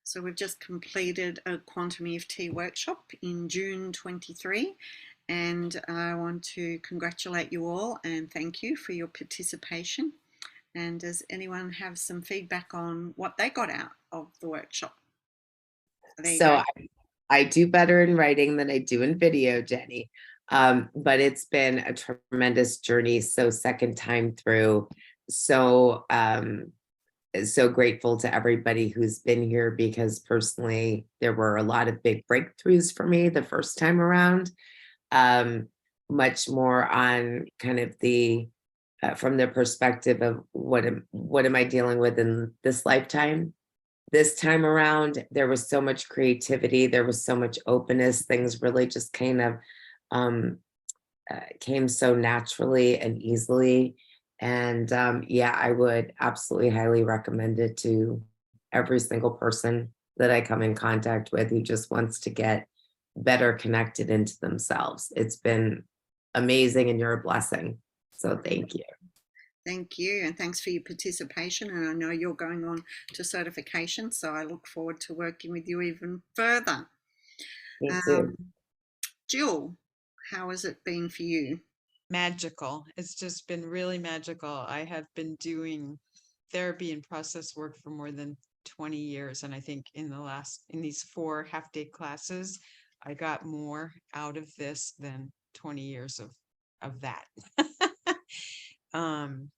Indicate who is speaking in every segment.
Speaker 1: So we've just completed a quantum EFT workshop in June 23, and I want to congratulate you all and thank you for your participation. And does anyone have some feedback on what they got out of the workshop? So there you
Speaker 2: So
Speaker 1: go.
Speaker 2: I do better in writing than I do in video, Jenny. But it's been a tremendous journey. So second time through, so so grateful to everybody who's been here, because personally there were a lot of big breakthroughs for me the first time around. Much more on kind of the from the perspective of what am I dealing with in this lifetime. This time around, there was so much creativity, there was so much openness, things really just kind of um, came so naturally and easily. And yeah, I would absolutely highly recommend it to every single person that I come in contact with who just wants to get better connected into themselves. It's been amazing, and you're a blessing. So thank you.
Speaker 1: Thank you, and thanks for your participation. And I know you're going on to certification, so I look forward to working with you even further.
Speaker 2: Me too.
Speaker 1: Um, Jill, how has it been for you?
Speaker 3: Magical. It's just been really magical. I have been doing therapy and process work for more than 20 years. And I think in these 4 half-day classes, I got more out of this than 20 years of that. um,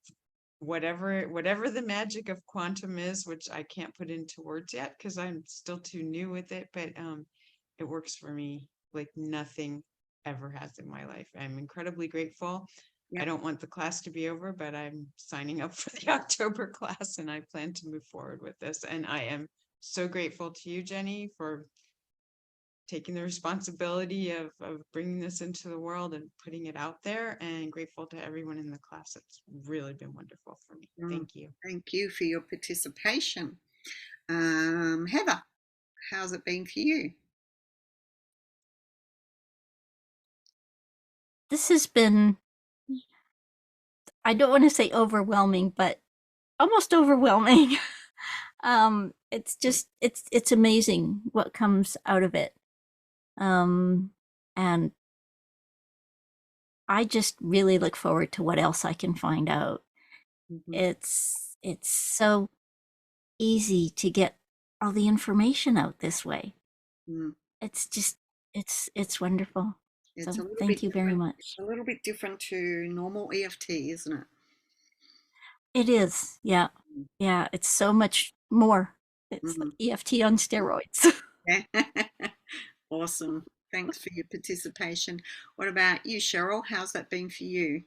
Speaker 3: whatever the magic of quantum is, which I can't put into words yet because I'm still too new with it, but it works for me like nothing ever has in my life. I'm incredibly grateful. I
Speaker 1: Yep.
Speaker 3: don't want the class to be over, but I'm signing up for the October class and I plan to move forward with this. And I am so grateful to you, Jenny, for taking the responsibility of bringing this into the world and putting it out there, and grateful to everyone in the class. It's really been wonderful for me. Thank you.
Speaker 1: Thank you for your participation. Heather, how's it been for you?
Speaker 4: This has been, I don't want to say overwhelming, but almost overwhelming. It's just, it's amazing what comes out of it. And I just really look forward to what else I can find out. It's so easy to get all the information out this way. It's just, it's wonderful.
Speaker 1: It's a
Speaker 4: So
Speaker 1: little
Speaker 4: thank
Speaker 1: bit
Speaker 4: you very
Speaker 1: different.
Speaker 4: much.
Speaker 1: It's a little bit different to normal EFT, isn't it?
Speaker 4: It is, yeah. Yeah, it's so much more. It's like EFT on steroids.
Speaker 1: Awesome. Thanks for your participation. What about you, Cheryl? How's that been for you?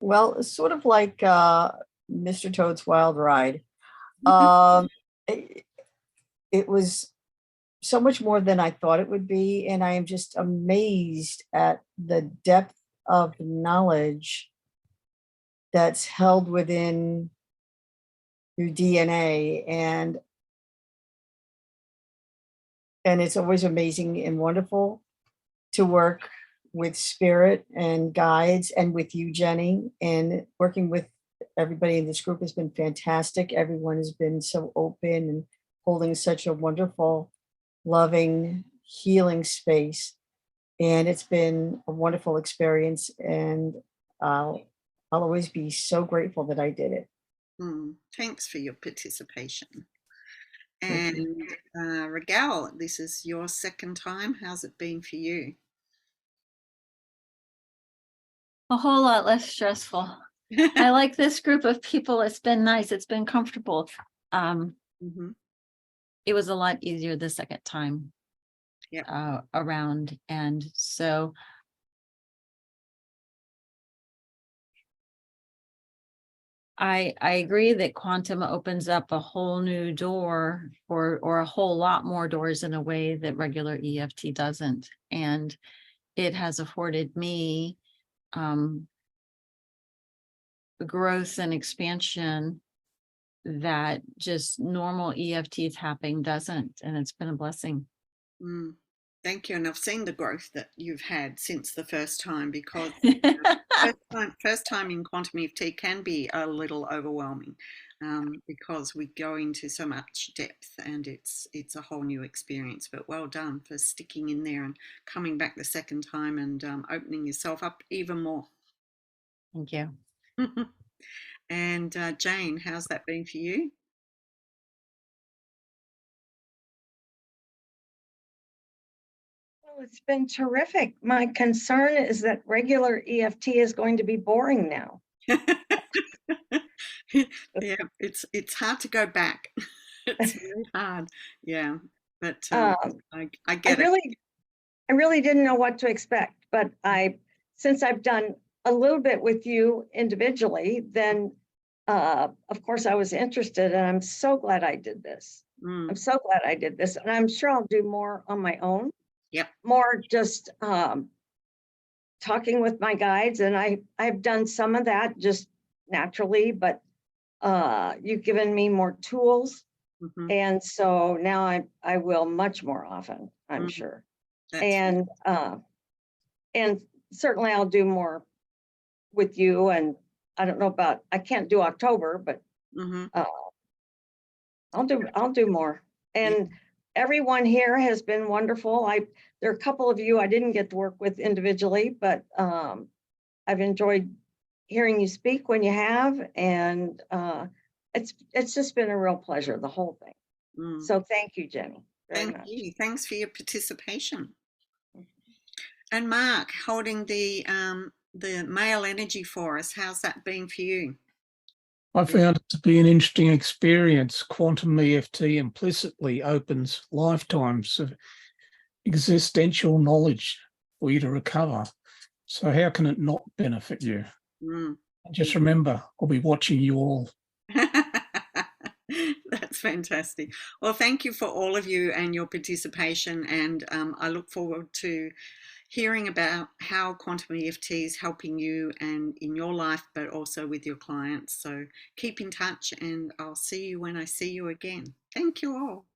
Speaker 5: Well, it's sort of like Mr. Toad's Wild Ride. It, it was so much more than I thought it would be, and I am just amazed at the depth of knowledge that's held within your DNA, and it's always amazing and wonderful to work with spirit and guides, and with you, Jenny, and working with everybody in this group has been fantastic. Everyone has been so open and holding such a wonderful, loving, healing space. And it's been a wonderful experience. And I'll always be so grateful that I did it.
Speaker 1: Thanks for your participation. And Regal, this is your second time. How's it been for you?
Speaker 6: A whole lot less stressful. I like this group of people. It's been nice. It's been comfortable. It was a lot easier the second time around. And so I agree that quantum opens up a whole new door, or a whole lot more doors, in a way that regular EFT doesn't. And it has afforded me growth and expansion that just normal EFT tapping doesn't. And it's been a blessing.
Speaker 1: Thank you. And I've seen the growth that you've had since the first time, because first time in quantum EFT can be a little overwhelming. because we go into so much depth, and it's a whole new experience. But well done for sticking in there and coming back the second time and opening yourself up even more.
Speaker 6: Thank you.
Speaker 1: And Jane, how's that been for you?
Speaker 7: Well, it's been terrific. My concern is that regular EFT is going to be boring now.
Speaker 1: Yeah, it's hard to go back. It's very hard. Yeah, but I
Speaker 7: I
Speaker 1: get it.
Speaker 7: really didn't know what to expect, but since I've done a little bit with you individually, then of course I was interested, and I'm so glad I did this.
Speaker 1: Mm,
Speaker 7: I'm so glad I did this, and I'm sure I'll do more on my own.
Speaker 1: yep.
Speaker 7: More just talking with my guides, and I've done some of that just naturally, but you've given me more tools,
Speaker 1: Mhm,
Speaker 7: and so now I will much more often, I'm
Speaker 1: mm,
Speaker 7: sure.
Speaker 1: that's
Speaker 7: And certainly I'll do more with you, and I don't know about, I can't do October, but
Speaker 1: mhm,
Speaker 7: I'll do more. And everyone here has been wonderful. There are a couple of you I didn't get to work with individually, but I've enjoyed hearing you speak when you have, and it's just been a real pleasure, the whole thing.
Speaker 1: mm.
Speaker 7: So thank you, Jenny, very
Speaker 1: Thank
Speaker 7: much.
Speaker 1: you. Thanks for your participation. And Mark, holding the male energy for us, how's that been for you?
Speaker 8: I found it to be an interesting experience. Quantum EFT implicitly opens lifetimes of existential knowledge for you to recover. So how can it not benefit you?
Speaker 1: Mm.
Speaker 8: Just remember, I'll be watching you all.
Speaker 1: That's fantastic. Well, thank you for all of you and your participation, and I look forward to hearing about how quantum EFT is helping you and in your life, but also with your clients. So keep in touch, and I'll see you when I see you again. Thank you all.